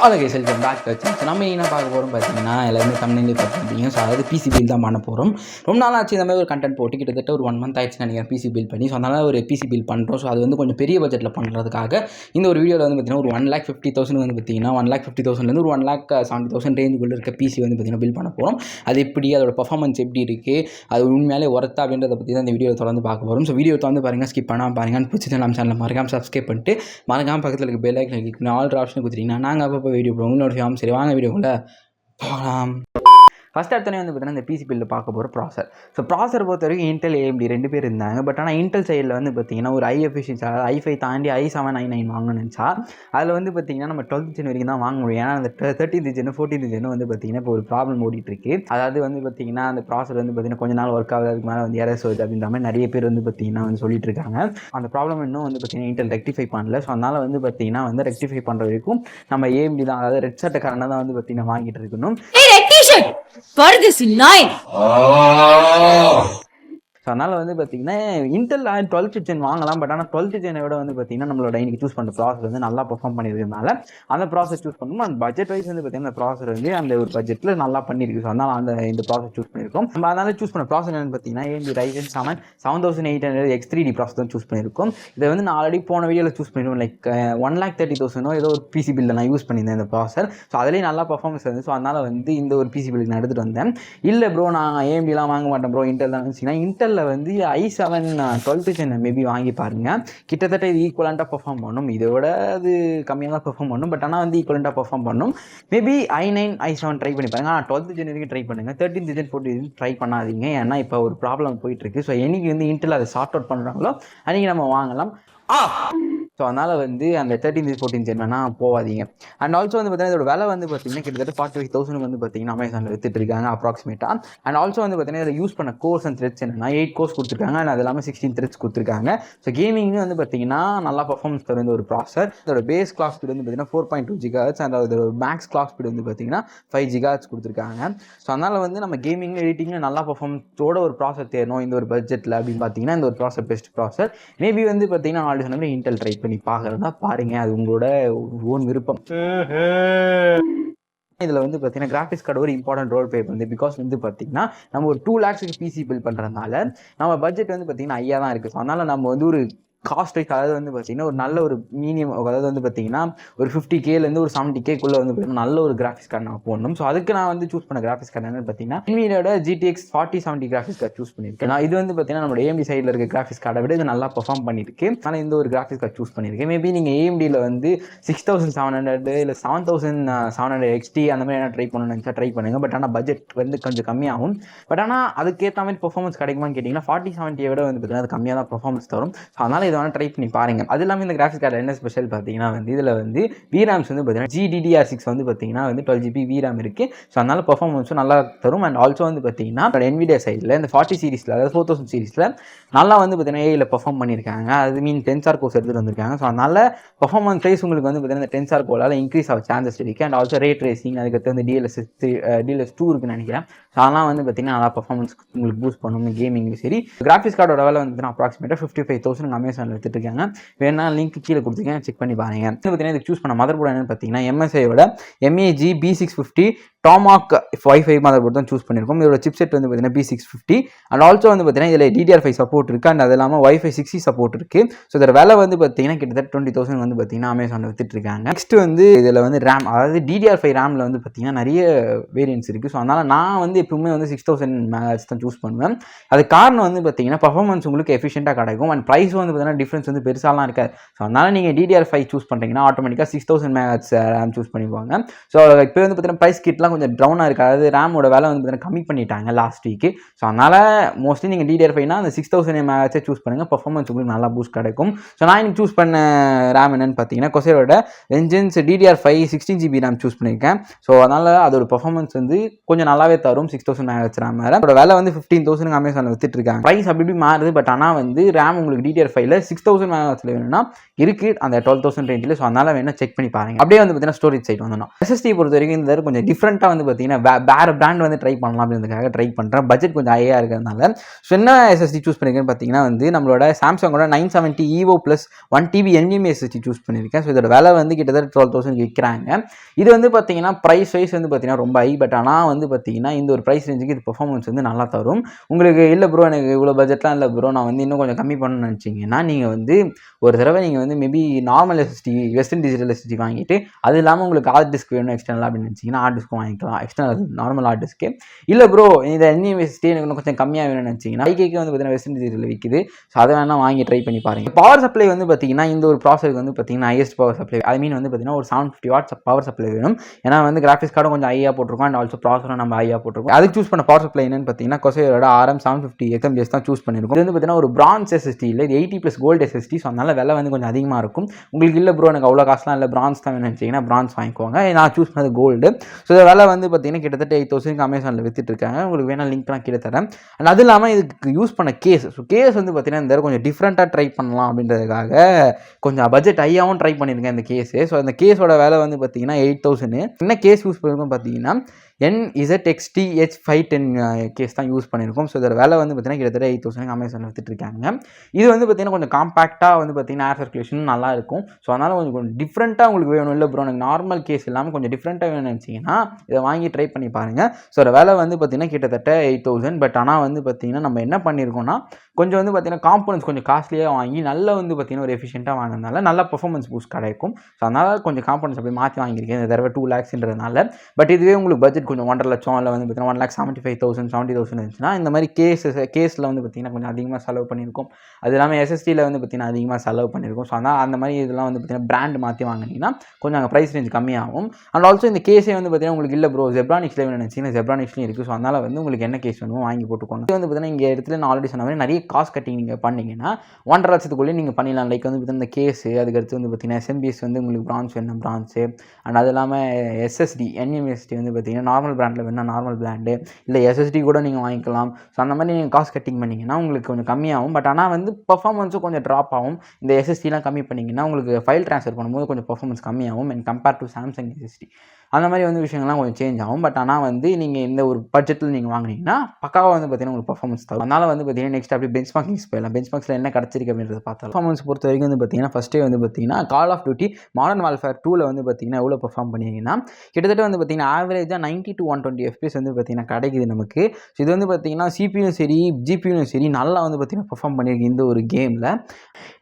Guys welcome back to channel. நம்ம என்ன பார்க்க போகிறோம் பார்த்தீங்கன்னா எல்லாருமே தமிழ்லேயே பார்த்துருப்பீங்க. ஸோ அதாவது பிசி பில் தான் பண்ண போகிறோம். ரொம்ப நாள் ஆச்சு இந்த மாதிரி ஒரு கண்டென்ட் போட்டு கிட்டத்தட்ட ஒரு 1 month ஆயிடுச்சு நினைக்கிறேன் பிசி பில் பண்ணி. ஸோ அதனால் ஒரு பிசி பில் பண்ணுறோம். ஸோ அது வந்து கொஞ்சம் பெரிய பட்ஜெட்டில் பண்ணுறதுக்காக இந்த ஒரு வீடியோவில் வந்து பார்த்தீங்கன்னா ஒரு 1,50,000 வந்து பார்த்தீங்கன்னா 1,50,000 ஒரு 1,70,000 ரேஞ்சுக்குள்ளே இருக்க பிசி வந்து பார்த்தீங்கன்னா பில் பண்ண போகிறோம். அது எப்படி, அதோட பர்ஃபார்மன்ஸ் எப்படி இருக்குது, அது உண்மையாலே ஒர்த்தா அப்படின்றத பற்றி தான் இந்த வீடியோவில் தொடர்ந்து பார்க்க போகிறோம். ஸோ வீடியோ வந்து பாருங்கள், ஸ்கிப் பண்ணாமல் பாருங்கள். பிடிச்சது நம்ம சேனலில் மறக்காமல் சப்ஸ்கிரைப் பண்ணிட்டு மறக்காமல் பக்கத்தில் இருக்க பெல் ஐக்கன் கிளிக் பண்ணி ஆல் ஆப்ஷன் கொடுத்துட்டீங்கன்னா நாங்கள் அப்போ வீடியோ போடுவோம். நோட்டிஃபிகேஷன் சரி வாங்க வீடியோக்குள்ளே போகலாம். ஃபஸ்ட் அடுத்தனே வந்து பார்த்தீங்கன்னா இந்த பிசி பில்லில் பார்க்க போகிற ப்ராசர். ஸோ ப்ராசர் பொறுத்த வரைக்கும் இன்டெல் AMD 2 பேர் இருந்தாங்க. பட் ஆனால் இன்டெல் சைடில் வந்து பார்த்தீங்கன்னா ஒரு எஃபிஷியன்சி, அதாவது i5 தாண்டி i799 வாங்கணும்னு நினச்சா அதில் வந்து பார்த்தீங்கன்னா நம்ம 12th gen வரைக்கும் தான் வாங்க முடியும். ஏன்னா அந்த 13th gen 14th gen வந்து பார்த்தீங்கன்னா இப்போ ஒரு ப்ராப்ளம் ஓடிட்டுருக்கு. அதாவது வந்து பார்த்தீங்கன்னா அந்த ப்ராசர் வந்து பார்த்தீங்கன்னா கொஞ்ச நாள் ஒர்க் ஆகுது, அதுக்கு மேலே வந்து எரர்ஸ் வருது அப்படின்ற மாதிரி நிறைய பேர் வந்து பார்த்தீங்கன்னா வந்து சொல்லிட்டு இருக்காங்க. அந்த ப்ராப்ளம் இன்னும் வந்து பார்த்தீங்கன்னா இன்டெல் ரெக்டிஃபை பண்ணல. ஸோ அதனால் வந்து பார்த்தீங்கன்னா வந்து ரெக்டிஃபை பண்ணுற வரைக்கும் நம்ம AMD தான், அதாவது ரெட் சட்டக்காரனை தான் வந்து பார்த்தீங்கன்னா வாங்கிட்டு இருக்கணும். ஸோ அதனால் வந்து பார்த்தீங்கன்னா இன்டெல் 12th gen வாங்கலாம். பட் ஆனால் 12th gen விட வந்து பார்த்தீங்கன்னா நம்மளோட இன்றைக்கி சூஸ் பண்ணுற ப்ராசர் வந்து நல்லா பெர்ஃபார்ம் பண்ணியிருக்கிறதுனால அந்த ப்ராசர் சூஸ் பண்ணணும். அந்த பட்ஜெட் வைஸ் வந்து பார்த்தீங்கன்னா அந்த ப்ராசர் வந்து அந்த ஒரு பட்ஜெட்டில் நல்லா பண்ணியிருக்கு. ஸோ அதனால் இந்த ப்ராசர் சூஸ் பண்ணியிருக்கோம். நம்ம அதனால் சூஸ் பண்ண ப்ராசர் என்னென்னு பார்த்தீங்கன்னா AMD Ryzen 7 7800 X3D ப்ராசர் தான் சூஸ் பண்ணியிருக்கோம். இதை வந்து நான் ஆல்ரெடி போன வீடியோவில் சூஸ் பண்ணிடுவோம். லைக் 1,30,000 ஏதோ ஒரு பிசி பில்லில் நான் யூஸ் பண்ணியிருந்தேன் இந்த ப்ராசர். ஸோ அதிலேயே நல்லா பர்ஃபார்மன்ஸ் இருந்துச்சு. ஸோ அதனால் வந்து இந்த ஒரு பிசி பில்லுக்கு நான் எடுத்துகிட்டு வந்தேன். இல்லை ப்ரோ நான் AMDலாம் வாங்க மாட்டேன் ப்ரோ, இன்டெல் தான் இருந்துச்சுன்னா இன்டெல் வந்து i7 12th gen மேபி வாங்கி பாருங்கள். கிட்டத்தட்ட இது ஈக்குவலண்ட்டாக பெர்ஃபார்ம் பண்ணும். இதோட அது கம்மியாக தான் பெர்ஃபார்ம் பண்ணும். பட் ஆனால் வந்து ஈக்குவலண்ட்டாக பெர்ஃபார்ம் பண்ணும். மேபி i9 i7 ட்ரை பண்ணி பாருங்கள். ஆனால் 12th gen வரைக்கும் ட்ரை பண்ணுங்கள். 13th gen 14th gen try பண்ணாதீங்க. ஏன்னா இப்போ ஒரு ப்ராப்ளம் போயிட்டுருக்கு. ஸோ என்னைக்கு வந்து இன்டெல் அதை சார்ட் அவுட் பண்ணுறாங்களோ அன்றைக்கி நம்ம வாங்கலாம். ஸோ அதனால் வந்து அந்த 13th 14th gen வேணால் போகாதீங்க. அண்ட் ஆல்சோ வந்து பார்த்தீங்கன்னா இதோட விலை வந்து பார்த்தீங்கன்னா கிட்டத்தட்ட 45,000 வந்து பார்த்தீங்கன்னா அமேசானில் வித்துட்டு இருக்காங்க அப்ராக்சிமேட்டாக. அண்ட் ஆல்சோ வந்து பார்த்தீங்கன்னா இதில் யூஸ் பண்ண கோர்ஸ் அண்ட் த்ரெட்ஸ் என்னன்னா 8 கோர்ஸ் கொடுத்துருக்காங்க. அண்ட் அது இல்லாமல் 16 த்ரெட்ஸ் கொடுத்துருக்காங்க. ஸோ கேமிங் வந்து பார்த்தீங்கன்னா நல்லா பர்ஃபார்மன்ஸ் தரும் ஒரு ப்ராசர். இதோட பேஸ் கிளாக் ஸ்பீடு வந்து பார்த்தீங்கன்னா 4.2 GHz அண்ட் அதோட மேக்ஸ் கிளாக் ஸ்பீடு வந்து பார்த்தீங்கன்னா 5 GHz கொடுத்துருக்காங்க. ஸோ அதனால் வந்து நம்ம கேமிங் எடிட்டிங்கில் நல்லா பர்ஃபார்மன்ஸோட ஒரு ப்ராசர் தேரணும் இந்த ஒரு பட்ஜெட்டில் அப்படின்னு பார்த்தீங்கன்னா இந்த ஒரு ப்ராசர் பெஸ்ட் ப்ராசர். மேபி வந்து பார்த்தீங்கன்னா ஆல்ரெடி சொன்ன இன்டெல் ட்ரை பண்ணி பார்க்குறதா பாருங்க, அது உங்களோட ஓன் விருப்பம். இதில் வந்து பார்த்தீங்கன்னா கிராஃபிக்ஸ் கார்டு ஒரு இம்பார்ட்டன்ட் ரோல் ப்ளே பண்ணுது. பிகாஸ் வந்து பார்த்தீங்கன்னா நம்ம ஒரு 2 lakhs பிசி பில் பண்ணுறதுனால நம்ம பட்ஜெட் வந்து பார்த்தீங்கன்னா ஐயா தான் இருக்குது. ஸோ அதனால் நம்ம வந்து ஒரு காஸ்ட் வைஸ், அதாவது வந்து பார்த்தீங்கன்னா ஒரு நல்ல ஒரு மீனியம், அதாவது வந்து பார்த்தீங்கன்னா ஒரு 50Kலேருந்து ஒரு 70Kக்குள்ளே வந்து பார்த்தீங்கன்னா நல்ல ஒரு கிராஃபிக்ஸ் கார்டு நான் போடணும். ஸோ அதுக்கு நான் வந்து சூஸ் பண்ண கிராஃபிக்ஸ் கார்டு என்னன்னு பார்த்தீங்கன்னா NVIDIA GTX 4070 graphics card choose பண்ணியிருக்கேன். நான் இது வந்து பார்த்தீங்கன்னா நம்மளோட AMD சைடில் இருக்க கிராஃபிக்ஸ் கார்டை விட இது நல்லா பெர்ஃபார்ம் பண்ணியிருக்கு. ஆனால் இந்த ஒரு கிராஃபிக்ஸ் கார்டு சூஸ் பண்ணியிருக்கேன். மேபி நீங்கள் AMDயில் வந்து 6700 இல்லை 7700 XT அந்த மாதிரி என்ன ட்ரை பண்ணணும்னு நினச்சா ட்ரை பண்ணுங்கள். பட் ஆனால் பட்ஜெட் வந்து கொஞ்சம் கம்மியாகும். பட் ஆனால் அதுக்கேற்ற மாதிரி பெர்ஃபார்மன்ஸ் கிடைக்குமான்னு கேட்டிங்கன்னா 4070 விட வந்து பார்த்தீங்கன்னா அது கம்மியாக தான் பெர்ஃபார்மன்ஸ் தரும். ஸோ அதனால் இதை வேணால் ட்ரை பண்ணி பாருங்கள். அது இல்லாமல் இந்த கிராஃபிக்ஸ் கார்டு என்ன ஸ்பெஷல் பார்த்தீங்கன்னா வந்து இதில் வந்து VRAMs வந்து பார்த்தீங்கன்னா GDDR6 வந்து பார்த்தீங்கன்னா வந்து 12GB VRAM இருக்குது. ஸோ அதனால் பெர்ஃபார்மன்ஸும் நல்லா தரும். அண்ட் ஆல்சோ வந்து பார்த்தீங்கன்னா NVIDIA சைடில் இந்த 40 சீரிஸில், அதாவது 4000 சீரிஸில் நல்லா வந்து பார்த்தீங்கன்னா ஏஐயில் பெர்ஃபார்ம் பண்ணியிருக்காங்க. அது மீன் Tensor கோர்ஸ் எடுத்துகிட்டு வந்திருக்காங்க. ஸோ அதனால் பெர்ஃபார்மன்ஸ் வைஸ் உங்களுக்கு வந்து பார்த்தீங்கன்னா இந்த Tensor கோலால் இன்க்ரீஸ் ஆக சான்சஸ் இருக்குது. அண்ட் ஆல்சோ ரே ட்ரேசிங், அதுக்கடுத்து வந்து DLSS2 இருக்குன்னு நினைக்கிறேன். ஸோ அதெல்லாம் வந்து பார்த்தீங்கன்னா நல்லா பெர்ஃபார்மன்ஸ் உங்களுக்கு பூஸ்ட் பண்ணணும் கேமிங். சரி, கிராஃபிக்ஸ் கார்டோட வேலை வந்து அப்ராக்சிமேட்டாக 55,000 அமேசானில் எடுத்துட்டு இருக்காங்க. வேணா லிங்க் கீழே கொடுத்துருக்கேன், செக் பண்ணி பாருங்க. பார்த்தீங்கன்னா இதுக்கு சூஸ் பண்ண மதர் போர்டு என்னன்னு பார்த்தீங்கன்னா MSIயோட MAG B650 Tomahawk Wi-Fi mother board தான் சூஸ் பண்ணியிருக்கோம். இதோட சிப்செட் வந்து பார்த்தீங்கன்னா B650. அண்ட் ஆல்சோ வந்து பார்த்தீங்கன்னா இதில் DDR5 சப்போர்ட் இருக்குது. அண்ட் அது இல்லாமல் Wi-Fi 6E சப்போர்ட் இருக்குது. ஸோ இதோட விலை வந்து பார்த்தீங்கன்னா கிட்டத்தட்ட 20,000 வந்து பார்த்தீங்கன்னா அமேசானில் வித்துட்டு இருக்காங்க. நெக்ஸ்ட் வந்து இதில் வந்து RAM, அதாவது DDR5 RAMல வந்து பார்த்தீங்கன்னா நிறைய வேரியன்ஸ் இருக்குது. ஸோ அதனால் நான் வந்து எப்பவுமே வந்து 6000 MHz தான் சூஸ் பண்ணுவேன். அது காரணம் வந்து பார்த்தீங்கன்னா பர்ஃபார்மன்ஸ் உங்களுக்கு எஃபிஷியண்டாக கிடைக்கும். அண்ட் ப்ரைஸ் வந்து பார்த்தீங்கன்னா டிஃப்ரென்ஸ் வந்து பெருசாலாம் இருக்காது. ஸோ அதனால் நீங்கள் DDR5 சூஸ் பண்ணுறீங்கன்னா ஆட்டோமேட்டிக்காக 6000 MHz RAM சூஸ் பண்ணிப்பாங்க. ஸோ இப்போ வந்து பார்த்தீங்கன்னா ப்ரைஸ் கிட்லாம் கொஞ்சம் டவுனாக இருக்குது. அதாவது ரேமோட வேலை வந்து பார்த்தீங்கன்னா கம்மி பண்ணிட்டாங்க லாஸ்ட் வீக்கு. ஸோ அதனால் மோஸ்ட்லி நீங்கள் DDR5னா அந்த 6000 MHz சூஸ் பண்ணுங்கள். பர்ஃபார்மன்ஸ் உங்களுக்கு நல்லா பூஸ்ட் கிடைக்கும். ஸோ நான் இன்னைக்கு சூஸ் பண்ண ரேம் என்னன்னு பார்த்தீங்கன்னா கொசேரோட Vengeance DDR5 16GB RAM choose பண்ணியிருக்கேன். ஸோ அதனால் அதோட பர்ஃபார்மன்ஸ் வந்து கொஞ்சம் நல்லாவே தரும். 6000 MHz RAM வேறு. அதோட விலை வந்து 15,000 அமேசானில் வித்துட்டு இருக்காங்க. ப்ரைஸ் அப்படி மாறுது. பட் ஆனால் வந்து ரேம் உங்களுக்கு DDR5ல 6000 MHz வேணும்னா இருக்குது அந்த 12,000 ரேஞ்சில். ஸோ அதனால் வேணால் செக் பண்ணி பாருங்கள். அப்படியே வந்து பார்த்தீங்கன்னா ஸ்டோரேஜ் சைட் வந்துடும். SSD பொறுத்த வரைக்கும் இந்த கொஞ்சம் டிஃப்ரெண்ட்டாக டிஃப்ரெண்ட்டாக வந்து பார்த்தீங்கன்னா வேறு பிராண்ட் வந்து ட்ரை பண்ணலாம் அப்படின்றதுக்காக ட்ரை பண்ணுறேன். பட்ஜெட் கொஞ்சம் ஹையாக இருக்கிறதுனால. ஸோ என்ன எஸ்எஸ்டி சூஸ் பண்ணியிருக்கேன்னு பார்த்தீங்கன்னா வந்து நம்மளோட சாம்சங்கோட 970 EVO + 1 TB NVMe SSD choose பண்ணியிருக்கேன். ஸோ இதோட விலை வந்து கிட்டத்தட்ட 12,000 விற்கிறாங்க. இது வந்து பார்த்தீங்கன்னா ப்ரைஸ் வைஸ் வந்து பார்த்தீங்கன்னா ரொம்ப ஹை. பட் ஆனால் வந்து பார்த்தீங்கன்னா இந்த ஒரு ப்ரைஸ் ரேஞ்சுக்கு இது பெர்ஃபார்மன்ஸ் வந்து நல்லா தரும். உங்களுக்கு இல்லை ப்ரோ எனக்கு இவ்வளோ பட்ஜெட்லாம் இல்லை ப்ரோ, நான் வந்து இன்னும் கொஞ்சம் கம்மி பண்ணணும்னு நினச்சிங்கன்னா நீங்கள் வந்து ஒரு தடவை நீங்கள் வந்து maybe normal SSD Western Digital SSD வாங்கிட்டு அது இல்லாமல் உங்களுக்கு ஹார்ட் டிஸ்க் வேணும் எக்ஸ்டர்னல் அப்படின்னு நினச்சிங்கன்னா ஹார்ட் டிஸ்க்கும் வாங்கிக்கலாம். External normal hard disk. இல்லை ப்ரோ இந்த NVMe SSD எனக்கு இன்னும் கொஞ்சம் கம்மியாக வேணும்னு நினச்சிங்கன்னா ஐகேக்கு வந்து பார்த்தீங்கன்னா வெஸ்டர்ன் டிஜிட்டல் விற்குது. ஸோ அதை வேணால் வாங்கி ட்ரை பண்ணி பாருங்கள். பவர் சப்ளை வந்து பார்த்தீங்கன்னா இந்த ஒரு ப்ராசருக்கு வந்து பார்த்தீங்கன்னா ஹையஸ்ட் பவர் சப்ளை ஐ மீன் வந்து பார்த்தீங்கன்னா ஒரு 750 வாட்ஸ் பவர் சப்ளை வேணும். ஏன்னா வந்து கிராஃபிக்ஸ் கார்டும் கொஞ்சம் ஹையாக போட்டிருக்கோம் அண்ட் ஆல்சோ ப்ராசரும் நம்ம ஹையாக போட்டிருக்கோம். அதுக்கு சூஸ் பண்ண பவர் சப்ளை என்னன்னு பார்த்தீங்கன்னா கொசைரோட RM750 XMJS தான் சூஸ் பண்ணியிருக்கோம். இது வந்து பார்த்தீங்கன்னா ஒரு பிரான்ஸ் SSD இல்லை, இது 80+ கோல்டு SSD. ஸோ அதனால விலை வந்து கொஞ்சம் அதிகமாக இருக்கும். உங்களுக்கு இல்லை ப்ரோ எனக்கு அவ்வளோ காசுலாம் இல்லை பிரான்ஸ் தான் வேணும்னு நினச்சிங்கன்னா பிரான்ஸ் வாங்கிக்கோங்க. நான் சூஸ் பண்ணது கோல்டு. ஸோ இந்த விலை வந்து பார்த்தீங்கன்னா கிட்டத்தட்ட 8,000 அமேசானில் வித்துட்டு இருக்காங்க. உங்களுக்கு வேணால் லிங்க்லாம் கீழே தரேன். அண்ட் அது இல்லாமல் இதுக்கு யூஸ் பண்ண கேஸ். ஸோ கேஸ் வந்து பார்த்தீங்கன்னா இந்த கொஞ்சம் டிஃப்ரெண்ட்டாக ட்ரை பண்ணலாம் அப்படின்றதுக்காக கொஞ்சம் பட்ஜெட் ஹையாகவும் ட்ரை பண்ணியிருக்கேன் இந்த கேஸு. ஸோ அந்த கேஸோட விலை வந்து பார்த்தீங்கன்னா 8,000. என்ன கேஸ் யூஸ் பண்ணியிருக்கோம் பார்த்தீங்கன்னா NZXT-H510 கேஸ் தான் யூஸ் பண்ணியிருக்கோம். ஸோ இதோட விலை வந்து பார்த்தீங்கன்னா கிட்டத்தட்ட 8,000 அமேசானில் வித்துட்டு இருக்காங்க. இது வந்து பார்த்தீங்கன்னா கொஞ்சம் காம்பேக்டாக வந்து பார்த்தீங்கன்னா ஏர் சர்க்குலேஷன் நல்லா இருக்கும். ஸோ அதனால் கொஞ்சம் டிஃப்ரெண்ட்டாக உங்களுக்கு வேணும் இல்லை ப்ரோ எனக்கு நார்மல் கேஸ் இல்லாமல் கொஞ்சம் டிஃப்ரெண்ட்டாக வேணும்னு நினச்சிங்கன்னா இதை வாங்கி ட்ரை பண்ணி பாருங்கள். ஸோ அதோட விலை வந்து பார்த்தீங்கன்னா கிட்டத்தட்ட 8,000. பட் ஆனால் வந்து பார்த்தீங்கன்னா நம்ம என்ன பண்ணியிருக்கோம்னா கொஞ்சம் வந்து பார்த்தீங்கன்னா காம்பனன்ட்ஸ் கொஞ்சம் காஸ்ட்லியாக வாங்கி நல்லா வந்து பார்த்தீங்கன்னா ஒரு எஃபிஷியண்ட்டாக வாங்கினால நல்ல பர்ஃபார்மன்ஸ் பூஸ்ட் கிடைக்கும். ஸோ அதனால் கொஞ்சம் காம்பனன்ட்ஸ் அப்படி மாற்றி வாங்கியிருக்கேன் இந்த தடவை 2 lakhsன்றதுனால. பட் இதுவே உங்களுக்கு பட்ஜெட் கொஞ்சம் 1.5 லட்சம் இல்லை வந்து பார்த்தீங்கன்னா 1,75,000 70,000 இருந்துச்சுன்னா இந்த மாதிரி கேஸில் வந்து பார்த்தீங்கன்னா கொஞ்சம் அதிகமாக செலவு பண்ணியிருக்கோம். அது இல்லாமல் SSDயில் வந்து பார்த்தீங்கன்னா அதிகமாக செலவு பண்ணியிருக்கோம். ஸோ அதனால் அந்த மாதிரி இதெல்லாம் வந்து பார்த்தீங்கன்னா பிராண்ட் மாற்றி வாங்கினீங்கன்னா கொஞ்சம் அங்கே ப்ரைஸ் ரேஞ்ச் கம்மியாகும். அண்ட் ஆல்சோ இந்த கேஸே வந்து பார்த்தீங்கன்னா உங்களுக்கு இல்லை ப்ரோ ஜெப்ரானிக்ஸில் வேணும்னு நினச்சிங்கன்னா ஜெப்ரானிக்ஸ்லையும் இருக்குது. ஸோ அதனால் வந்து உங்களுக்கு என்ன கேஸ் வேணுமோ வாங்கி போட்டுக்கோங்க. இது வந்து பார்த்தீங்கன்னா இங்கே இடத்துல நான் ஆல்ரெடி சொன்ன மாதிரி நிறைய காஸ்ட் கட்டிங் நீங்கள் பண்ணிங்கன்னா 1.5 லட்சத்துக்குள்ளேயே நீங்கள் பண்ணிடலாம். லைக் வந்து பார்த்தீங்கன்னா இந்த கேஸு அதுக்கடுத்து வந்து பார்த்தீங்கன்னா SMBS வந்து உங்களுக்கு பிரான்ஸ் வேணும் பிரான்ஸு அண்ட் அது இல்லாமல் SSD NVMe SSD வந்து பார்த்தீங்கன்னா நார்மல் பிராண்டில் வேணும் நார்மல் பிராண்டு இல்லை SSD கூட நீங்கள் வாங்கிக்கலாம். ஸோ அந்த மாதிரி நீங்கள் காஸ்ட் கட்டிங் பண்ணிங்கன்னா உங்களுக்கு கொஞ்சம் கம்மியாகும். பட் ஆனால் வந்து பர்ஃபார்மன்ஸும் கொஞ்சம் ட்ராப் ஆகும். இந்த SSDலாம் கம்மி பண்ணிங்கன்னா உங்களுக்கு ஃபைல் ட்ரான்ஸ்ஃபர் பண்ணும்போது கொஞ்சம் பர்ஃபார்மன்ஸ் கம்மியாகும் and compare to Samsung SSD அந்த மாதிரி வந்து விஷயங்கள்லாம் கொஞ்சம் சேஞ்ச் ஆகும். பட் ஆனால் வந்து நீங்கள் இந்த ஒரு பட்ஜெட்டில் நீங்கள் வாங்கினீங்கன்னா பக்காவாக வந்து பார்த்தீங்கன்னா உங்களுக்கு பர்ஃபார்மன்ஸ் தரும். அதனால் வந்து பார்த்தீங்கன்னா நெக்ஸ்ட் அப்படியே பெஞ்ச்மார்க்கிங்ஸ் போயிடலாம். பெஞ்ச்மார்க்ஸில் என்ன கிடச்சிருக்கு அப்படின்றத பார்த்தா பர்ஃபார்மன்ஸ் பொறுத்த வரைக்கும் வந்து பார்த்தீங்கன்னா ஃபஸ்ட்டே வந்து பார்த்தீங்கன்னா கால் ஆஃப் டியூட்டி மாடர்ன் வார்ஃபேர் 2ல் வந்து பார்த்தீங்கன்னா எவ்வளோ பர்ஃபார்ம் பண்ணிங்கன்னா கிட்டத்தட்ட வந்து பார்த்தீங்கன்னா ஆவரேஜாக 90 to 120 FPS வந்து பார்த்தீங்கன்னா கிடைக்குது நமக்கு. ஸோ இது வந்து பார்த்தீங்கன்னா CPU சரி GPU சரி நல்லா வந்து பார்த்தீங்கன்னா பர்ஃபார்ம் பண்ணியிருக்கு இந்த ஒரு கேமில்.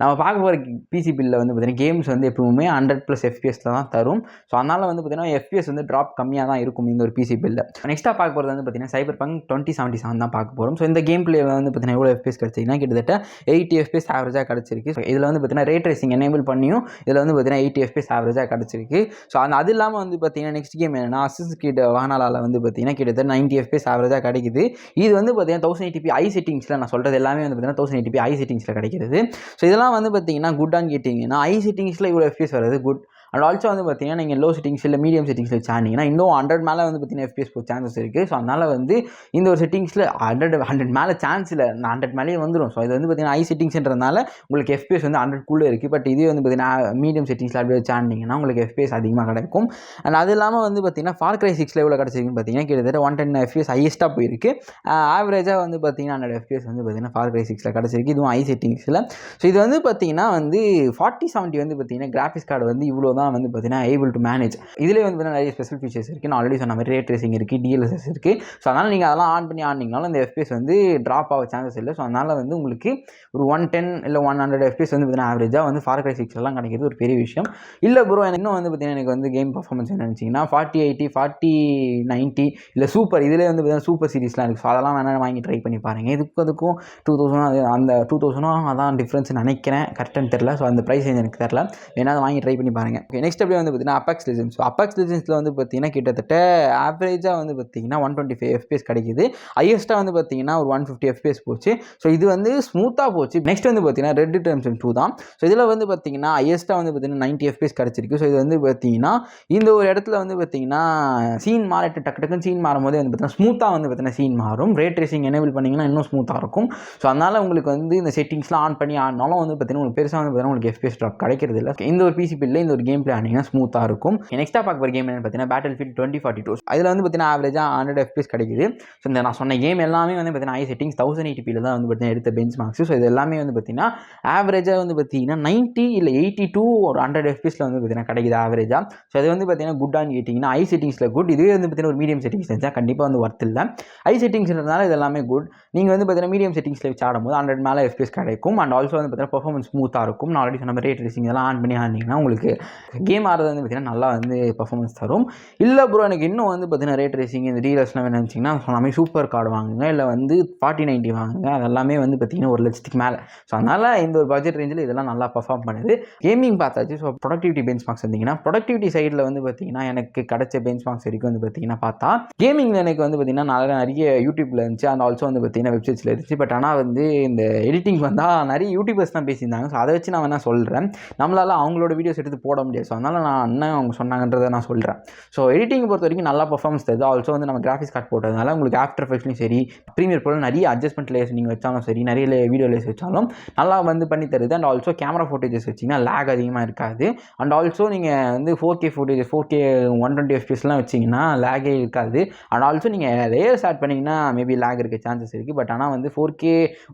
நம்ம பார்க்க போகிற PC பில்லில் வந்து பார்த்தீங்கன்னா கேம்ஸ் வந்து எப்பவுமே 100+ FPSல தான் தரும். ஸோ அதனால் வந்து பார்த்தீங்கன்னா FPS வந்து ட்ராப் கம்மியாக தான் இருக்கும் இந்த ஒரு PC பில்லில். நெக்ஸ்ட்டாக பார்க்க போகிறது வந்து பார்த்தீங்கன்னா Cyberpunk 2077 தான் பார்க்க போகிறோம். ஸோ இந்த கேம் பிளேயில் வந்து பார்த்தீங்கன்னா எவ்வளோ FPS கிடச்சிங்கன்னா கிட்டத்தட்ட 80 FPS ஆவரேஜாக கிடச்சிருக்கு. ஸோ இதில் வந்து பார்த்தீங்கன்னா ரே ட்ரேசிங் எனேபிள் பண்ணியும் இதில் வந்து பார்த்தீங்கன்னா 80 FPS ஆவரேஜாக கிடச்சிருக்கு. ஸோ அது இல்லாமல் வந்து பார்த்தீங்கன்னா நெக்ஸ்ட் கேம் என்னன்னா Assassin's Creed Valhalla வந்து பார்த்தீங்கன்னா கிட்டத்தட்ட 90 FPS ஆவரேஜாக கிடைக்குது. இது வந்து பார்த்தீங்கன்னா 1080p ஐ செட்டிங்ஸில் நான் சொல்கிறது எல்லாமே வந்து பார்த்தீங்கன்னா 1080p ஐ செட்டிங்ஸில் கிடைக்கிறது. ஸோ இதெல்லாம் வந்து பார்த்தீங்கன்னா குட் ஆன் கேட்டிங்கன்னா ஐ செட்டிங்ஸில் இவ்வளோ FPS வருது குட். அண்ட் ஆல்சோ வந்து பார்த்தீங்கன்னா நீங்கள் லோ செட்டிங்ஸ் இல்லை மீடியம் செட்டிங்ஸில் வச்சாண்டிங்கன்னா இன்னும் 100 மேலே வந்து பார்த்தீங்கன்னா FPS போக சான்சஸ் இருக்குது. ஸோ அதனால் வந்து இந்த ஒரு செட்டிங்ஸில் 100 மேலே சான்ஸ் இல்லை 100 மேலேயே வந்துடும். ஸோ இது வந்து பார்த்தீங்கன்னா ஐ செட்டிங்ஸ்ன்றதுனால உங்களுக்கு FPS வந்து 100 இருக்குது. பட் இதே வந்து பார்த்தீங்கன்னா மீடியம் செட்டிங்ஸில் அப்படியே வச்சாண்டிங்கன்னா உங்களுக்கு FPS அதிகமாக கிடைக்கும். அண்ட் அது இல்லாமல் வந்து பார்த்தீங்கன்னா Far Cry 6 எவ்வளோ கிடச்சிருக்குன்னு பார்த்தீங்கன்னா கிட்டத்தட்ட 110 FPS ஹையஸ்ட்டாக போயிருக்கு. ஆவரேஜாக வந்து பார்த்தீங்கன்னா 100 FPS வந்து பார்த்தீங்கன்னா Far Cry 6 கிடச்சிருக்கு. இதுவும் ஐ செட்டிங்ஸில். ஸோ இது வந்து பார்த்தீங்கன்னா வந்து 4070 வந்து பார்த்தீங்கன்னா கிராஃபிக்ஸ் கார்டு வந்து இவ்வளோ தான் வந்து பார்த்தீங்கன்னா ஏபிள் டு மேனேஜ். இதிலே வந்து பார்த்தீங்கன்னா நிறைய ஸ்பெஷல் ஃபீச்சர்ஸ் இருக்குது. நான் ஆல்ரெடி சொன்ன மாதிரி ரே ட்ரேசிங் இருக்குது, DLSS இருக்குது. ஸோ அதனால் நீங்கள் அதெல்லாம் ஆன் பண்ணி ஆனிங்கனாலும் இந்த FPS வந்து ட்ராப் ஆக சான்சஸ் இல்லை. ஸோ அதனால் வந்து உங்களுக்கு ஒரு 110 இல்லை 100 FPS வந்து பார்த்தீங்கன்னா ஆவரேஜாக வந்து Far Cry 6 எல்லாம் கிடைக்கிறது ஒரு பெரிய விஷயம். இல்லை ப்ரோ எனக்கு இன்னும் வந்து பார்த்தீங்கன்னா எனக்கு வந்து கேம் பர்ஃபார்மன்ஸ் என்ன நினச்சிங்கன்னா 4080 4090 இல்லை சூப்பர் இதிலே வந்து பார்த்தீங்கன்னா சூப்பர் சீரிஸ்லாம் இருக்குது. ஸோ அதெல்லாம் வேணால் வாங்கி ட்ரை பண்ணி பாருங்கள். அதுக்கும் 2000 அது அந்த 2000 அதான் டிஃப்ரென்ஸ் நினைக்கிறேன், கரெக்டானு தெரில. ஸோ அந்த ப்ரைஸ் எனக்கு தெரில, வேணால் வாங்கி ட்ரை பண்ணி பாருங்கள். ஓகே நெக்ஸ்ட் அப்படியே வந்து பார்த்தீங்கன்னா Apex Legends. ஸோ Apex Legendsல வந்து பார்த்தீங்கன்னா கிட்டத்தட்ட ஆவரேஜாக வந்து பார்த்தீங்கன்னா 125 FPS கிடைக்குது. ஹையஸ்ட்டாக வந்து பார்த்தீங்கன்னா ஒரு 150 FPS போச்சு. ஸோ இது வந்து ஸ்மூத்தாக போச்சு. நெக்ஸ்ட் வந்து பார்த்தீங்கன்னா Red Dead Redemption 2 தான். ஸோ இதில் வந்து பார்த்தீங்கன்னா ஹையஸ்ட்டாக வந்து பார்த்தீங்கன்னா 90 FPS கிடச்சிருக்கு. ஸோ இது வந்து பார்த்தீங்கன்னா இந்த ஒரு இடத்துல வந்து பார்த்தீங்கன்னா சீன் மாறிட்டு டக்குன்னு சீன் மாறும்போது வந்து பார்த்தீங்கன்னா ஸ்மூத்தாக வந்து பார்த்தீங்கன்னா சீன் மாறும். ரே ட்ரேசிங் எனேபிள் பண்ணிங்கன்னா இன்னும் ஸ்மூத்தாக இருக்கும். ஸோ அதனால் உங்களுக்கு வந்து இந்த செட்டிங்ஸ்லாம் ஆன் பண்ணி ஆனாலும் வந்து பார்த்தீங்கன்னா உங்களுக்கு பெருசாக வந்து பார்த்தீங்கன்னா உங்களுக்கு FPS ட்ராப் கிடைக்கிறது இல்லை. இந்த ஒரு PC பில்லில் இந்த ஒரு கேம் கேம் பிளே ஆனீங்கன்னா ஸ்மூத்தாக இருக்கும். நெக்ஸ்ட்டாக பார்க்க போகிற கேம் என்னன்னு பார்த்தீங்கன்னா Battlefield 2042. அதில் வந்து பார்த்தீங்கன்னா ஆவரேஜாக 100 FPS கிடைக்குது. ஸோ இந்த நான் சொன்ன கேம் எல்லாமே வந்து பார்த்தீங்கன்னா ஐ செட்டிங்ஸ் 1080p தான் வந்து பார்த்தீங்கன்னா எடுத்த பெஞ்ச் மார்க்ஸ். ஸோ இது எல்லாமே வந்து பார்த்தீங்கன்னா ஆவரேஜாக வந்து பார்த்தீங்கன்னா 90 இல்லை 82 ஒரு 100 FPS வந்து பார்த்தீங்கன்னா கிடைக்குது ஆவரேஜாக. ஸோ அது வந்து பார்த்தீங்கன்னா குட்டான்னு கேட்டிங்கன்னா ஐ செட்டிங்ஸில் குட். இதுவே வந்து பார்த்தீங்கன்னா ஒரு மீடியம் செட்டிங்ஸ் இருந்துச்சா கண்டிப்பாக வந்து ஒர்த் இல்லை. ஐ செட்டிங்ஸ்ன்றதுனால இது எல்லாமே குட். நீங்கள் வந்து பார்த்தீங்கன்னா மீடியம் செட்டிங்ஸில் வச்சு ஆடும்போது 100 மேலே FPS கிடைக்கும். அண்ட் ஆல்சோ வந்து பார்த்தீங்கன்னா பெர்ஃபார்மன்ஸ் ஸ்மூத்தாக இருக்கும். நான் ஆல்ரெடி சொன்ன மாதிரி ரேட் ரேசிங் இதெல்லாம் ஆன் பண்ணி ஆடினீங்கன்னா உங்களுக்கு கேம் ஆடுறது வந்து பார்த்தீங்கன்னா நல்லா வந்து பெர்ஃபார்மன்ஸ் தரும். இல்லை ப்ரோ எனக்கு இன்னும் வந்து பார்த்தீங்கன்னா ரேட் ரேசிங் இந்த டீலர்ஸ்லாம் வேணும் நினச்சிங்கன்னா சொன்ன மாதிரி சூப்பர் கார்டு வாங்குங்க, இல்லை வந்து 4090 வாங்குங்க. அதெல்லாமே வந்து பார்த்தீங்கன்னா 1 லட்சத்துக்கு மேலே. ஸோ அதனால் இந்த ஒரு பட்ஜெட் ரேஞ்சில் இதெல்லாம் நல்லா பர்ஃபார்ம் பண்ணுது. கேமிங் பார்த்தாச்சு. ஸோ ப்ரொடக்டிவிட்டி பெஞ்ச் மார்க்ஸ் வந்தீங்கன்னா ப்ரொடக்டிவிட்டி சைடில் வந்து பார்த்தீங்கன்னா எனக்கு கிடைச்ச பெஞ்ச் மார்க்ஸ் வரைக்கும் வந்து பார்த்தீங்கன்னா பார்த்தா கேமிங்கில் எனக்கு வந்து பார்த்தீங்கன்னா நிறைய யூடியூப்பில் இருந்துச்சு. அண்ட் ஆல்சோ வந்து பார்த்தீங்கன்னா வெப்சைட்ஸில் இருந்துச்சு. பட் ஆனால் வந்து இந்த எடிட்டிங் வந்தால் நிறைய யூடியூபர்ஸ் தான் பேசியிருந்தாங்க. ஸோ அதை வச்சு நான் வேணா சொல்கிறேன். நம்மளால் அவங்களோட வீடியோஸ் எடுத்து போட முடியாது. ஸோ அதனால் நான் அண்ணன் அவங்க சொன்னாங்கன்றதை நான் சொல்கிறேன். ஸோ எடிட்டிங் பொறுத்த வரைக்கும் நல்லா பர்ஃபார்மன்ஸ் தருது. ஆல்சோ வந்து நம்ம கிராஃபிக்ஸ் கார்டு போட்டதுனால உங்களுக்கு ஆஃப்டர் எஃபெக்ட்ஸ்லையும் சரி ப்ரீமியர் ப்ரோவில் நிறைய அட்ஜஸ்ட்மெண்ட் லேயர்ஸ் நீங்கள் வச்சாலும் சரி நிறைய வீடியோ லேயர்ஸ் வச்சாலும் நல்லா வந்து பண்ணி தருது. அண்ட் ஆல்சோ கேமரா ஃபோட்டேஜஸ் வச்சிங்கன்னா லேக் அதிகமாக இருக்காது. அண்ட் ஆல்சோ நீங்கள் வந்து 4K ஃபோட்டேஜஸ் 4K 120 FPSலாம் வச்சிங்கன்னா லேகே இருக்காது. அண்ட் ஆல்சோ நீங்கள் லேயர்ஸ் ஆட் பண்ணிங்கன்னா மேபி லேக் இருக்க சான்சஸ் இருக்குது. பட் ஆனால் வந்து 4K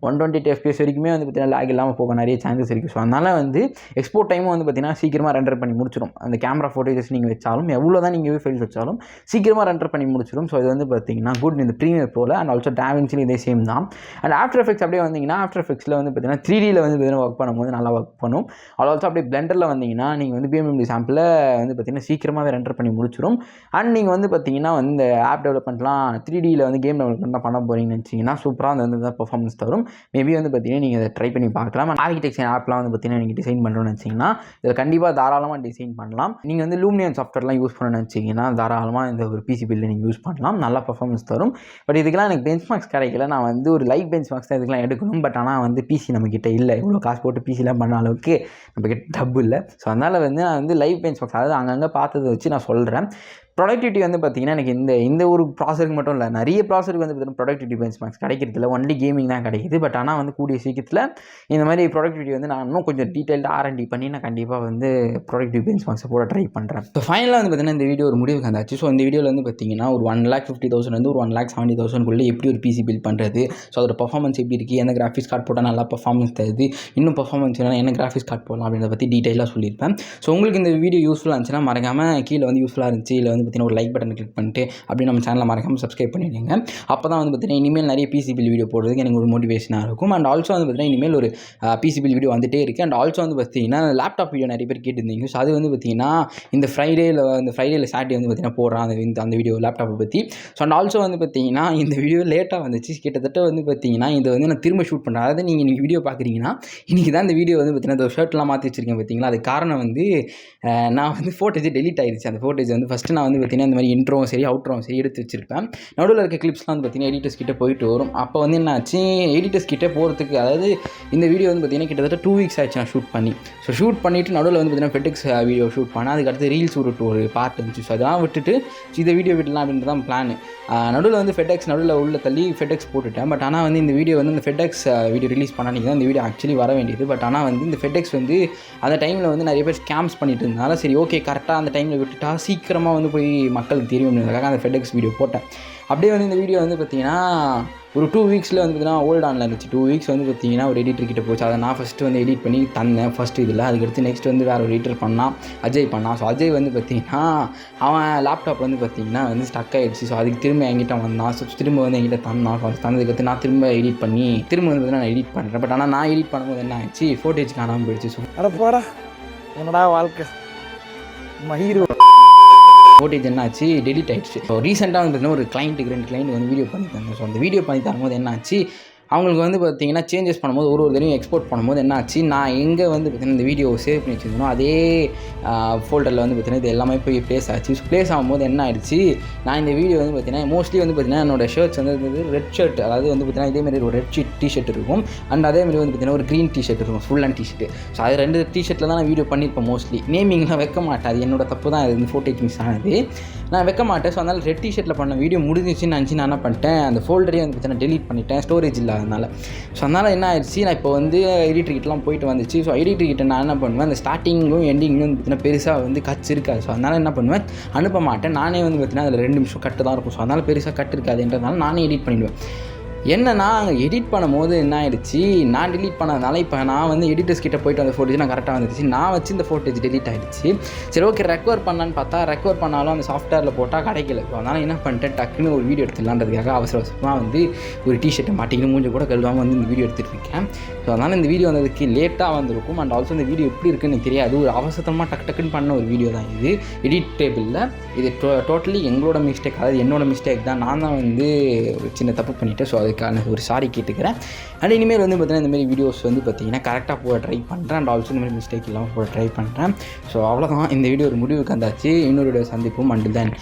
120 FPS வரைக்குமே வந்து பார்த்தீங்கன்னா லேக் இல்லாமல் போக நிறைய சான்சஸ் இருக்குது. ஸோ அதனால் வந்து எக்ஸ்போர்ட் டைமும் வந்து பார்த்தீங்கன்னா சீக்கிரமாக ரெண்டர் பண்ணி முடிச்சிடும். அந்த கேமரா ஃபோட்டேஜஸ் நீங்கள் வச்சாலும் எவ்வளோ தான் நீங்கள் ஃபைல்ஸ் வச்சாலும் சீக்கிரமாக ரெண்டர் பண்ணி முடிச்சிடும். ஸோ இது வந்து பார்த்தீங்கன்னா குட் இந்த ப்ரீமியர் ப்ரோவில். அண்ட் ஆல்சோ டாவின்சிலும் இதே சேம் தான். அண்ட் ஆஃப்டர் எஃபெக்ட்ஸ் அப்படியே வந்தீங்கன்னா ஆஃப்டர் எஃபெக்ட்ஸில் வந்து பார்த்தீங்கன்னா 3Dயில் வந்து பார்த்தீங்கன்னா ஒர்க் பண்ணும்போது நல்லா ஒர்க் பண்ணும். ஆல்சோ அப்படியே பிளெண்டரில் வந்தீங்கன்னா நீங்கள் வந்து பிஎம்எம்டி சாம்பிளில் வந்து பார்த்தீங்கன்னா சீக்கிரமாகவே ரெண்டர் பண்ணி முடிச்சிடும். அண்ட் நீங்கள் வந்து பார்த்தீங்கன்னா வந்து ஆப் டெவலப்மெண்ட்லாம் 3Dயில் வந்து கேம் டெவலப்மெண்ட்லாம் பண்ண போகிறீங்கன்னு நினச்சிங்கன்னா சூப்பராக அந்த வந்து பர்ஃபார்மன்ஸ் தரும். மேபி வந்து பார்த்தீங்கன்னா நீங்கள் அதை ட்ரை பண்ணி பார்க்கலாம். ஆர்கிடெக்சர் ஆப்லாம் வந்து பார்த்தீங்கன்னா நீங்கள் டிசைன் பண்ணுறோன்னு நினச்சிங்கன்னா இதில் கண்டிப்பாக தாராளமாக டிசைன் பண்ணலாம். நீங்கள் வந்து லூமினியன் சாஃப்ட்வேர்லாம் யூஸ் பண்ணணும்னு நினச்சிங்கன்னா தாராளமாக இந்த ஒரு பிசி பில்லை நீங்கள் யூஸ் பண்ணலாம். நல்லா பர்ஃபார்மன்ஸ் தரும். பட் இதுக்கெல்லாம் எனக்கு பெஞ்ச் மார்க்ஸ் கிடைக்கல. நான் வந்து ஒரு லைவ் பெஞ்ச் மார்க்ஸ் தான் இதுக்கெல்லாம் எடுக்கணும். பட் ஆனால் வந்து பிசி நம்மக்கிட்ட இல்லை. இவ்வளோ காசு போட்டு பிசிலாம் பண்ண அளவுக்கு நம்மக்கிட்ட டப்பு இல்லை. ஸோ அதனால் வந்து நான் வந்து லைவ் பெஞ்ச் மார்க்ஸ் அதாவது அங்கங்கே பார்த்ததை வச்சு நான் சொல்கிறேன். ப்ரொடக்டிவிட்டி வந்து பார்த்தீங்கன்னா எனக்கு இந்த ஒரு ப்ராசருக்கு மட்டும் இல்லை நிறைய ப்ராசருக்கு வந்து பார்த்தீங்கன்னா ப்ரொடக்டிவிட்டி பெஞ்ச் மார்க்ஸ் கிடைக்கிறதுல ஒன்லி கேமிங் தான் கிடைக்குது. பட் ஆனால் வந்து கூடிய சீக்கிரத்தில் இந்த மாதிரி ப்ரொடக்டிவிட்டி வந்து நான் இன்னும் கொஞ்சம் டீட்டெயில்டாக R&D பண்ணி நான் கண்டிப்பாக வந்து ப்ரொடக்டிவிட்டி பெஞ்ச் மார்க்ஸை போட ட்ரை பண்ணுறேன். ஸோ ஃபைனலாக வந்து பார்த்தீங்கன்னா இந்த வீடியோ ஒரு முடிவுக்கு வந்தாச்சு. ஸோ இந்த வீடியோவில் வந்து பார்த்தீங்கன்னா ஒரு 1,50,000 வந்து ஒரு 1,70,000 எப்படி ஒரு பிசி பில்ட் பண்ணுறது, ஸோ அதோட பர்ஃபார்மன்ஸ் எப்படி இருக்குது, எந்த கிராஃபிக்ஸ் கார்டு போட்டால் நல்லா பர்ஃபார்மன்ஸ் தருது, இன்னும் பர்ஃபார்மன்ஸ் என்ன கிராஃபிக்ஸ் கார்டு போடலாம் அப்படின்றத பற்றி டீட்டெயிலாக சொல்லியிருப்பேன். ஸோ உங்களுக்கு இந்த வீடியோ யூஸ்ஃபுல்லாக இருந்துச்சுன்னா மறக்காமல் கீழே வந்து யூஸ்ஃபுல்லாக இருந்துச்சு இல்லை வந்து பார்த்தீங்கன்னா ஒரு லைக் பட்டன் கிளிக் பண்ணிட்டு அப்படி நம்ம சேனலை மறக்காமல் சப்ஸ்கிரைப் பண்ணிடுங்க. அப்போ தான் வந்து பார்த்தீங்கன்னா இனிமேல் நிறைய பிசி பில் வீடியோ போடுறதுக்கு எனக்கு ஒரு மோட்டிவேஷனாக இருக்கும். அண்ட் ஆல்சோ வந்து பார்த்தீங்கன்னா இனிமேல் ஒரு பிசி பில் வீடியோ வந்துட்டே இருக்குது. அண்ட் ஆல்சோ வந்து பார்த்தீங்கன்னா லேப்டாப் வீடியோ நிறைய பேர் கேட்டிருந்தீங்க. ஸோ அது வந்து பார்த்தீங்கன்னா இந்த ஃப்ரைடேயில் சாட்டர்டே வந்து பார்த்தீங்கன்னா போடுறேன் அந்த வீடியோ லேப்டாப்பை பற்றி. ஸோ அண்ட் ஆல்சோ வந்து பார்த்தீங்கன்னா இந்த வீடியோ லேட்டாக வந்துச்சு. கிட்டத்தட்ட வந்து பார்த்தீங்கன்னா இதை வந்து நான் திரும்ப ஷூட் பண்ணுறேன். அதாவது நீங்கள் இன்றைக்கி வீடியோ பார்க்குறீங்கன்னா இன்றைக்கி தான் இந்த வீடியோ வந்து பார்த்தீங்கன்னா இந்த ஷர்ட்லாம் மாற்றி வச்சிருக்கேன் பார்த்தீங்களா. அது காரணம் வந்து நான் வந்து ஃபோட்டேஜ் டெலிட் ஆகிடுச்சு. அந்த ஃபோட்டேஜ் வந்து ஃபஸ்ட்டு நான் வந்து பார்த்தீங்கன்னா இந்த மாதிரி இன்ட்ரோவும் சரி அவுட்ரோவும் சரி எடுத்து வச்சிருப்பேன். நடுவில் இருக்க கிளிப்ஸ்லாம் வந்து பார்த்தீங்கன்னா எடிட்டர்ஸ் கிட்டே போயிட்டு வரும். அப்போ வந்து என்ன ஆச்சு எடிட்டர்ஸ் கிட்டே போகிறதுக்கு அதாவது இந்த வீடியோ வந்து பார்த்தீங்கன்னா கிட்டத்தட்ட 2 வீக்ஸ் ஆச்சு நான் ஷூட் பண்ணி. ஸோ ஷூட் பண்ணிவிட்டு நடுவில் வந்து பார்த்தீங்கன்னா ஃபெடெக்ஸ் வீடியோ ஷூட் பண்ணேன். அதுக்கடுத்து ரீல்ஸ் ஒரு பார்ட் இருந்துச்சு. ஸோ அதெல்லாம் விட்டுட்டு இந்த வீடியோ விடலாம் அப்படின்றது தான் பிளான். நடுவில் வந்து ஃபெடெக்ஸ் நடுவில் உள்ள தள்ளி ஃபெடெக்ஸ் போட்டுட்டேன். பட் ஆனால் வந்து இந்த வீடியோ வந்து இந்த ஃபெடெக்ஸ் வீடியோ ரிலீஸ் பண்ணால் தான் இந்த வீடியோ ஆக்சுவலி வர வேண்டியது. பட் ஆனால் வந்து இந்த ஃபெடெக்ஸ் வந்து அந்த டைமில் வந்து நிறைய பேர் ஸ்கேம்ஸ் பண்ணிட்டு இருந்தாலும் சரி ஓகே கரெக்டாக அந்த டைமில் விட்டுட்டா சீக்கிரமாக வந்து போய் மக்களுக்கு தெரியும் அப்படின்றதுக்காக அந்த ஃபெடெக்ஸ் வீடியோ போட்டேன். அப்படியே வந்து இந்த வீடியோ வந்து பார்த்திங்கன்னா ஒரு 2 வீக்ஸில் வந்து பார்த்திங்கன்னா ஓல்ட் ஆனில் இருந்துச்சு. 2 வீக்ஸ் வந்து பார்த்திங்கன்னா ஒரு எடிட்டர் கிட்ட போச்சு. அதை நான் ஃபஸ்ட்டு வந்து எடிட் பண்ணி தந்தேன் ஃபஸ்ட்டு இதில். அதுக்கடுத்து நெக்ஸ்ட் வந்து வேறு ஒரு எடிட்டர் பண்ணான், அஜய் பண்ணான். ஸோ அஜய் வந்து பார்த்திங்கன்னா அவன் லேப்டாப் வந்து பார்த்திங்கன்னா வந்து ஸ்டக் ஆகிடுச்சு. ஸோ அதுக்கு திரும்ப என்கிட்ட வந்தான். ஸோ திரும்ப வந்து என்கிட்ட தந்தான். ஸோ தந்ததுக்கடுத்து நான் திரும்ப எடிட் பண்ணி திரும்ப வந்து பார்த்திங்கன்னா நான் எடிட் பண்ணுறேன். பட் ஆனால் நான் எடிட் பண்ணும்போது என்ன ஆச்சு ஃபோட்டேஜ் காணாமல் போயிடுச்சு. ஸோ அட போடா என்னடா வாழ்க்கை மயிறு ஃபோட்டேஜ் என்னாச்சு டெலிட் ஆகிடுச்சு. ஸோ ரீசெண்டாக வந்து பார்த்தீங்கன்னா ஒரு கிளைண்ட்டுக்கு 2 கிளைண்ட் வந்து வீடியோ பண்ணி தந்தேன். ஸோ அந்த வீடியோ பண்ணி தரும்போது என்னாச்சு அவங்களுக்கு வந்து பார்த்திங்கன்னா சேஞ்சஸ் பண்ணும்போது ஒரு தடவையும் எக்ஸ்போர்ட் பண்ணும்போது என்ன ஆச்சு நான் எங்கே வந்து பார்த்திங்கன்னா இந்த வீடியோவை சேவ் பண்ணி வச்சுருந்தோம் அதே ஃபோல்டரில் வந்து பார்த்திங்கன்னா இது எல்லாமே போய் ப்ளேஸ் ஆச்சு. ப்ளேஸ் ஆகும்போது என்ன ஆயிடுச்சு நான் இந்த வீடியோ வந்து பார்த்திங்கன்னா மோஸ்ட்லி வந்து பார்த்திங்கன்னா என்னோடய ஷர்ட்ஸ் வந்து ரெட் ஷர்ட் அதாவது வந்து பார்த்திங்கன்னா இதேமாதிரி ஒரு ரெட் டிஷர்ட் இருக்கும் அண்ட் அதேமாதிரி வந்து பார்த்திங்கன்னா ஒரு க்ரீன் டிஷர்ட் இருக்கும் ஃபுல் அண்ட் டிஷர்ட். ஸோ அது 2 டிஷர்ட்டில் தான் நான் வீடியோ பண்ணியிருப்பேன். மோஸ்ட்லி நேமிங்லாம் வைக்க மாட்டேன். அது என்னோட தப்பு தான். அது வந்து ஃபோட்டேஜ் மிஸ் ஆனது நான் வைக்க மாட்டேன். ஸோ அதனால் ரெட் டிஷர்ட்டில் பண்ண வீடியோ முடிஞ்சிச்சுன்னு நினச்சி நான் என்ன பண்ணிட்டேன் அந்த ஃபோல்டரே வந்து பார்த்திங்கன்னா டெலிட் பண்ணிட்டேன். ஸ்டோரேஜ் இல்லை இல்லாதனால. ஸோ அதனால் என்ன ஆயிடுச்சு, நான் இப்போ வந்து எடிட்டர் கிட்டலாம் போயிட்டு வந்துச்சு. ஸோ எடிட்டர் கிட்ட நான் என்ன பண்ணுவேன், அந்த ஸ்டார்டிங்கும் எண்டிங்கும் வந்து பார்த்தீங்கன்னா பெருசாக வந்து கட்ஸ் இருக்காது. ஸோ அதனால் என்ன பண்ணுவேன், அனுப்ப மாட்டேன். நானே வந்து பார்த்தீங்கன்னா அதில் 2 நிமிஷம் கட்டு தான் இருக்கும். ஸோ அதனால் பெருசாக கட்டு இருக்காதுன்றதுனால நானே எடிட் பண்ணிவிடுவேன். என்னன்னா அங்கே எடிட் பண்ணும்போது என்ன ஆகிடுச்சு, நான் டெலிட் பண்ணதுனால இப்போ நான் வந்து எடிட்டர்ஸ் கிட்ட போய்ட்டு அந்த ஃபோட்டேஜ் நான் கரெக்டாக வந்துடுச்சு. நான் வச்சு இந்த ஃபோட்டேஜ் டெலிட் ஆகிடுச்சு. சரி ஓகே ரெக்கவர் பண்ணலான்னு பார்த்தா ரெக்கவர் பண்ணாலும் அந்த சாஃப்ட்வேரில் போட்டால் கிடைக்கல. ஸோ அதனால் என்ன பண்ணிட்டேன், டக்குன்னு ஒரு வீடியோ எடுத்துடலான்றதுக்காக அவசரமாக வந்து ஒரு டிஷர்ட்டை மாட்டிக்கிட்டு மூஞ்சி கூட கழுவாமல் வந்து இந்த வீடியோ எடுத்துகிட்டு இருக்கேன். ஸோ அதனால் இந்த வீடியோ வந்ததுக்கு லேட்டாக வந்திருக்கும். அண்ட் ஆல்சோ இந்த வீடியோ எப்படி இருக்குன்னு தெரியாது, ஒரு அவசரமாக டக்குன்னு பண்ண ஒரு வீடியோ தான் இது. எடிட் டேபிளில் இது டோட்டலி எங்களோட மிஸ்டேக், அதாவது என்னோட மிஸ்டேக் தான். நான் தான் வந்து ஒரு சின்ன தப்பு பண்ணிவிட்டேன். ஸோ அதுக்கான ஒரு சாரி கேட்டுக்கிறேன். அண்ட் இனிமேல் வந்து பார்த்தீங்கன்னா இந்தமாதிரி வீடியோஸ் வந்து பார்த்தீங்கன்னா கரெக்டாக போட ட்ரை பண்ணுறேன். அண்ட் ஆல்சோ இந்தமாதிரி மிஸ்டேக் இல்லாமல் போட ட்ரை பண்ணுறேன். ஸோ அவ்வளோதான், இந்த வீடியோ ஒரு முடிவுக்கு வந்தாச்சு. இன்னொரு வீடியோ சந்திப்போம். And then